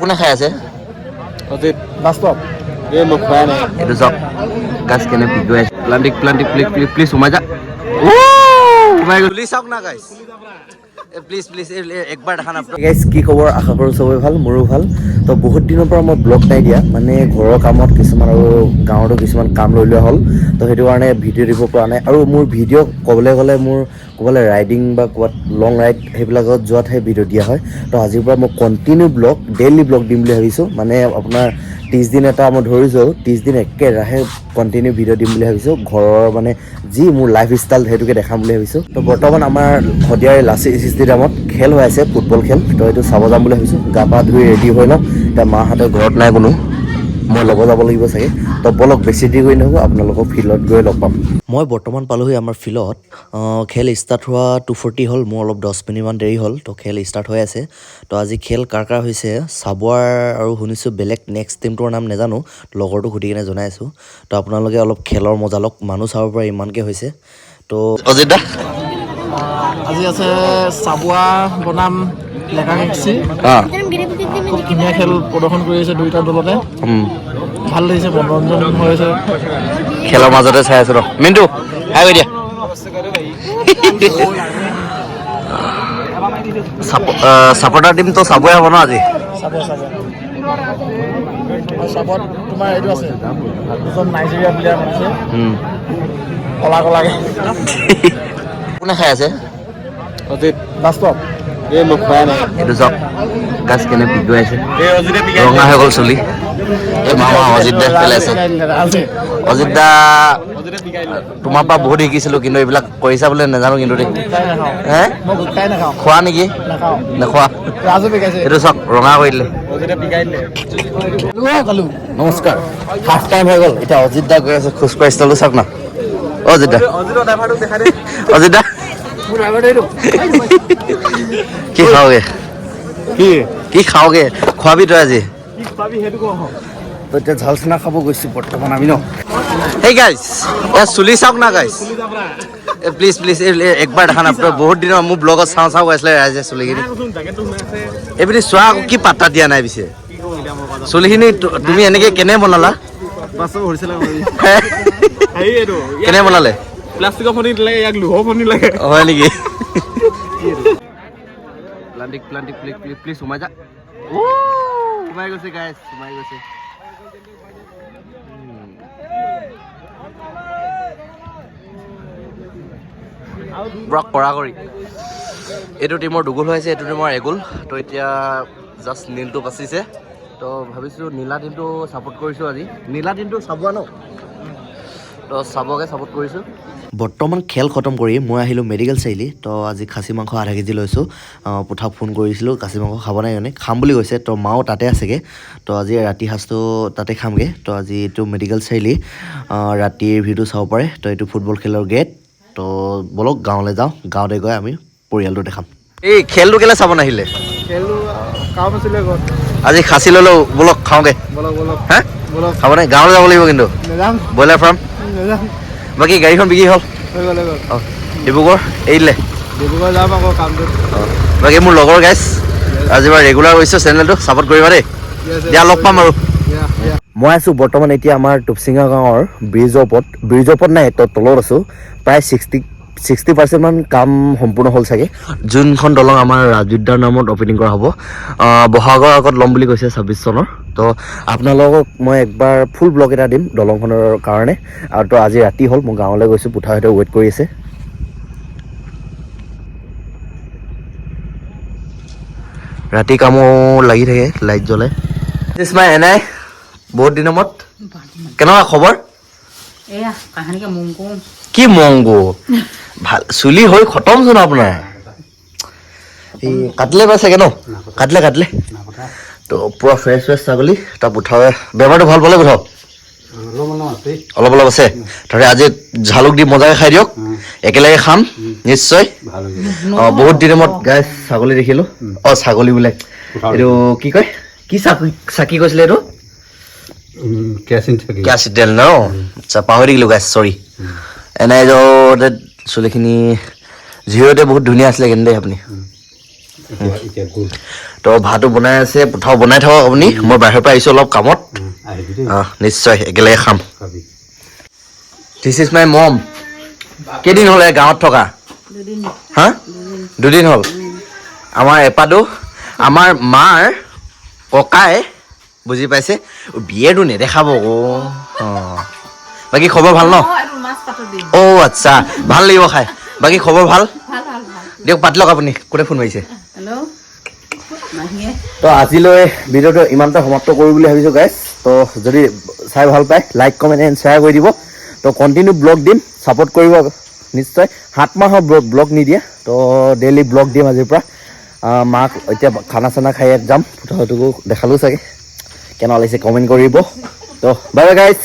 কোনে খাই আছে অজিত বাস্তৱ এই মোক খোৱাই নাই এইটো চাওক গাছ কেনে ভিডিঅ' আছে প্লান্টিক প্লিজ সোমাই যা সোমাই গ'লি চাওক না গাইছ প্লিজ একবাৰ দেখা না গাইছ কি খবৰ আশা কৰোঁ চবেই ভাল মোৰো ভাল তো বহুত দিনৰ পৰা মই ব্লগ নাই দিয়া মানে ঘৰৰ কামত কিছুমান আৰু গাঁৱতো কিছুমান কাম লৈ লোৱা হ'ল তো সেইটো কাৰণে ভিডিঅ' দিব পৰা নাই আৰু মোৰ ভিডিঅ' ক'বলৈ গ'লে মোৰ ক'বলৈ ৰাইডিং বা ক'ৰবাত লং ৰাইড সেইবিলাকত যোৱাতহে ভিডিঅ' দিয়া হয় তো আজিৰ পৰা মই কণ্টিনিউ ব্লগ ডেইলি ব্লগ দিম বুলি ভাবিছোঁ মানে আপোনাৰ 30 দিন এটা মই ধৰিছোঁ 30 দিন একেৰাহে কণ্টিনিউ ভিডিঅ' দিম বুলি ভাবিছোঁ ঘৰৰ মানে যি মোৰ লাইফ ষ্টাইল সেইটোকে দেখাম বুলি ভাবিছোঁ তো বৰ্তমান আমাৰ শদিয়াৰ লাচি ষ্টেডিয়ামত খেল হৈ আছে ফুটবল খেল তো এইটো চাব যাম বুলি ভাবিছোঁ গা পা ধুই ৰেডি হৈ লওঁ এতিয়া মাহঁতে ঘৰত নাই কোনো মই ল'ব যাব লাগিব চাগে তো বলক বেছি দেৰি কৰি নহ'ব আপোনালোকক ফিল্ডত গৈ লগ পাম মই বৰ্তমান পালোহি আমাৰ ফিল্ডত খেল ষ্টাৰ্ট হোৱা 2:40 হ'ল মোৰ অলপ 10 মিনিটমান দেৰি হ'ল তো খেল ষ্টাৰ্ট হৈ আছে তো আজি খেল কাৰ হৈছে চাবুৱাৰ আৰু শুনিছোঁ বেলেগ নেক্সট টিমটোৰ নাম নাজানো লগৰটো সুধি কিনে জনাই আছোঁ তো আপোনালোকে অলপ খেলৰ মজা লওক মানুহ চাব পৰা ইমানকৈ হৈছে তো অজিত দা আজি আছে চাবুৱা বনাম লেকাংচি খুব ধুনীয়া খেল প্ৰদৰ্শন কৰি আছে দুয়োটা দলতে ভাল লাগিছে মনোৰঞ্জন হৈ আছে খেলৰ মাজতে চাই আছোঁ ৰ মিণ্টু হাই কৰি দিয়া ছাপৰ্টাৰ টিমটো চাবই হ'ব ন আজি চাবত তোমাৰ এইটো আছে দুজন নাইজেৰিয়া প্লেয়াৰ আছে কলা কলাকে কোনে খাই আছে অজিত বাস্তৱ এই মোক খোৱাই নাই এইটো চাওক গাছ কেনে ভিডিঅ' আছে ৰঙা হৈ গ'ল চলি এই মামা অজিত দা পেলাইছে অজিত দা তোমাৰ পৰা বহুত শিকিছিলোঁ কিন্তু এইবিলাক কৰিছা বোলে নাজানো কিন্তু দেই হে খোৱা নেকি নেখোৱা এইটো চাওক ৰঙা কৰি দিলে নমস্কাৰ হাফ টাইম হৈ গ'ল এতিয়া অজিত দা গৈ আছে খোজকঢ়া ষ্টাইলটো চাওক না অজিত দা অজিত দা কি খাওগে কি খাওগে খোৱাবি তই আজি এতিয়া ঝাল চানা খাব গৈছোঁ বৰ্তমান আমি ন এই গাইছ এ চুলি চাওক না গাইছ প্লিজ একবাৰ দেখা না বহুত দিনৰ মোৰ ব্লগত চাওঁ গৈছিলে ৰাইজে চুলিখিনি এইপিনে চোৱা কি পাত্তা দিয়া নাই পিছে চুলিখিনি তুমি এনেকে কেনে বনালা কেনে বনালে প্লাষ্টিকৰ ফণি লাগে ইয়াক লোহৰ ফণি লাগে হয় নেকি প্লিজ সোমাই যা সোমাই গৈছে গাইছ সোমাই গৈছে পুৰা কৰা কৰি এইটো টিমৰ দুগোল হৈ আছে এইটো টিমৰ এগোল তো এতিয়া জাষ্ট নীলটো বাচিছে তো ভাবিছোঁ নীলা টিমটো ছাপোৰ্ট কৰিছোঁ আজি নীলা টিমটো চাবোৱা ন তো চাবকে ছাপোৰ্ট কৰিছোঁ বৰ্তমান খেল খতম কৰি মই আহিলোঁ মেডিকেল চাৰিআলি তো আজি খাচী মাংস আধা কেজি লৈছোঁ পুথাক ফোন কৰিছিলোঁ খাচী মাংস খাব নাই মানে খাম বুলি কৈছে তো মাও তাতে আছেগৈ তো আজি ৰাতি সাঁজটো তাতে খামগৈ তো আজি এইটো মেডিকেল চাৰিআলি ৰাতিৰ ভিউটো চাব পাৰে তো এইটো ফুটবল খেলৰ গেট তো বলক গাঁৱলৈ যাওঁ গাঁৱতে গৈ আমি পৰিয়ালটো দেখাম এই খেলটো কেলৈ চাব নাহিলে খেলটো কাম আছিলে ঘৰত আজি খাচী ল'লেও বলক খাওঁগৈ হা খাব নাই গাঁৱলৈ যাব লাগিব কিন্তু ব্ৰইলাৰ ফাৰ্ম বাকী গাড়ীখন বিক্ৰী হ'ল অঁ ডিব্ৰুগড় এৰিলে ডিব্ৰুগড় যাম আকৌ কামটো বাকী মোৰ লগৰ গাইছ আজি বাৰু ৰেগুলাৰ হৈছোঁ চেনেলটো ছাপোৰ্ট কৰিবা দেই দিয়া লগ পাম আৰু মই আছোঁ বৰ্তমান এতিয়া আমাৰ টুপচিঙা গাঁৱৰ ব্ৰিজৰ ওপৰত নাই তলত আছোঁ প্ৰায় 60% মান কাম সম্পূৰ্ণ হ'ল চাগে যোনখন দলং আমাৰ ৰাজবিদ্যাৰ নামত অপেনিং কৰা হ'ব বহাগৰ আগত ল'ম বুলি কৈছে 26 চনৰ তো আপোনালোকক মই একবাৰ ফুল ব্লগ এটা দিম দলংখনৰ কাৰণে আৰু তো আজি ৰাতি হ'ল মই গাঁৱলৈ গৈছোঁ পুথাহঁতে ৱেইট কৰি আছে ৰাতি কামো লাগি থাকে লাইট জ্বলাই চিষ্মাই এনাই বহুত দিনৰ মূৰত কেনেকুৱা খবৰ কি মংগো ভাল চুলি হৈ খতমচোন আপোনাৰ এই কাটিলে পাই চাগে ন কাটিলে তো পূৰা ফ্ৰেছ ছাগলী তাৰ পুঠাৱে বেমাৰটো ভাল পালে পুঠাও অলপ আছে তাতে আজি ঝালুক দি মজাকৈ খাই দিয়ক একেলগে খাম নিশ্চয় বহুত দিনৰ মূৰত গাই ছাগলী দেখিলোঁ ছাগলী বোলে এইটো কি কয় কি চাকি কৈছিলে এইটো কেৰাচিন ন আচ্ছা পাহৰি থাকিলোঁ গাইছ চৰি এনে চুলিখিনি জিৰ'তে বহুত ধুনীয়া আছিলে কিন্তু দেই আপুনি তো ভাতো বনাই আছে পঠাও বনাই থাকক আপুনি মই বাহিৰৰ পৰা আহিছোঁ অলপ কামত নিশ্চয় একেলগে খাম দিছ ইজ মাই মম কেইদিন হ'ল গাঁৱত থকা হা 2 দিন হ'ল আমাৰ এপাদো আমাৰ মাৰ ককাই বুজি পাইছে বিয়েৰটো নেদেখাব বাকী খবৰ ভাল ন অ' আচ্ছা ভাল লাগিব খাই বাকী খবৰ ভাল দিয়ক পাতি লওক আপুনি কোনে ফোন মাৰিছে তো আজিলৈ ভিডিঅ'টো ইমানটা সমাপ্ত কৰোঁ বুলি ভাবিছোঁ গাইজ তো যদি চাই ভাল পায় লাইক কমেণ্ট এণ্ড শ্বেয়াৰ কৰি দিব তো কণ্টিনিউ ব্লগ দিম ছাপোৰ্ট কৰিব নিশ্চয় 7 মাহৰ ব্লগ নিদিয়ে তো ডেইলি ব্লগ দিম আজিৰ পৰা মাক এতিয়া খানা চানা খাই যাম ফটোটোকো দেখালোঁ চাগে কেনে লাগিছে কমেণ্ট কৰিব তো বাই বাই গাইজ